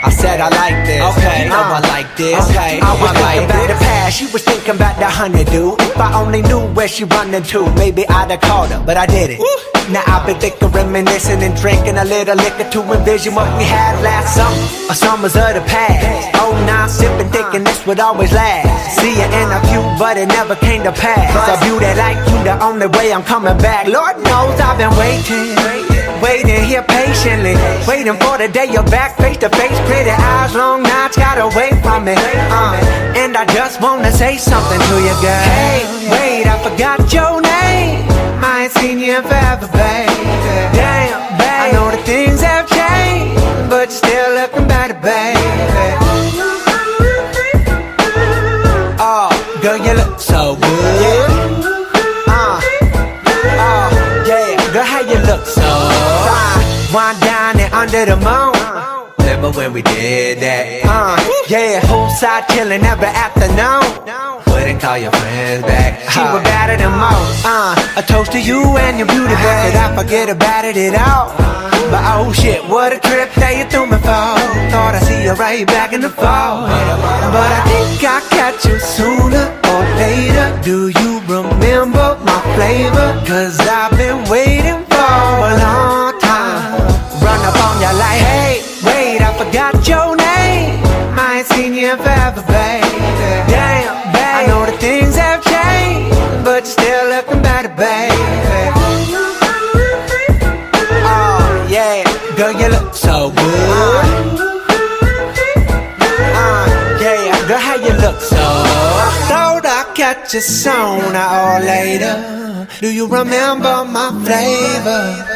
I said I like this. Okay, you know I like this. Okay, I was thinking about the past, she was thinking about the honeydew. If I only knew where she running to, maybe I'd have called her, but I didn't. Now I've been thinking, reminiscing and drinking a little liquor to envision what we had last summer, or summers of the past. Oh, now I'm sipping, thinking this would always last. See you in a few, but it never came to pass. A beauty like you, the only way I'm coming back. Lord knows I've been waiting here patiently, waiting for the day you're back face to face. Pretty eyes, long nights, got away from me. And I just wanna say something to you, girl. Hey, wait, I forgot your name. I ain't seen you in forever, baby. Damn, babe, I know that things have changed, but you're still looking better, baby. Oh, girl, you look so good. Yeah, girl, how you look so fine. Wind down and under the moon. Remember when we did that? Yeah, poolside chillin' every afternoon. Wouldn't call your friends back. She was better than most. A toast to you and your beauty, babe. Could I forget about it at all? But oh shit, what a trip that you threw me for. Thought I'd see you right back in the fall. But I think I'll catch you sooner or later. Do you remember my flavor? Cause I've been waiting for a long time. Run up on you like, hey, wait, I forgot your name. I ain't seen you in forever, baby. Damn, babe, I know that things have changed, but you're still looking better, baby. Oh, yeah, girl, you look so good. Yeah, girl, how you look so? I thought I'd catch you sooner or later. Do you remember my flavor?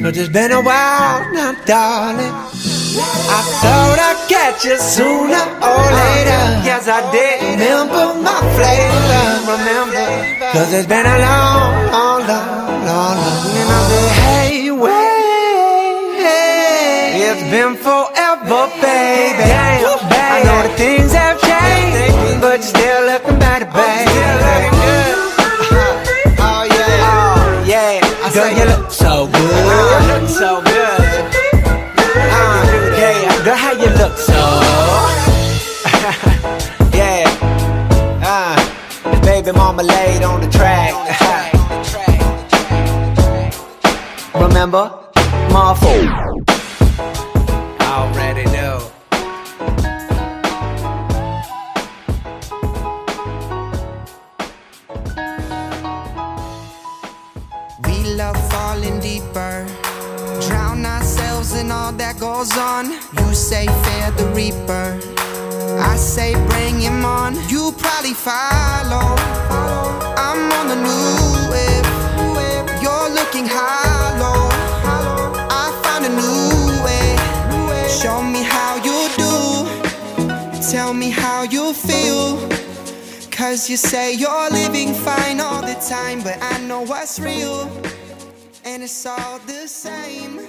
Cause it's been a while now, darling. I thought I'd catch you sooner or later. Yes, I did. Remember my flavor, remember. Cause it's been a long. And I said, hey, wait, it's been forever, baby. Damn, baby. I know that things have changed, but you're still looking better, baby. Still looking good. Oh yeah. Girl, you look so good. You look so good. Yeah, girl, how you look so? Yeah. It's baby mama laid on the track. Remember? Motherfucker. Already know. We love falling deeper, drown ourselves in all that goes on. You say fear the reaper, I say bring him on. You probably follow, I'm on the new wave. You're looking hollow, I found a new way. Show me how you do, tell me how you feel. Cause you say you're living fine all the time, but I know what's real, and it's all the same.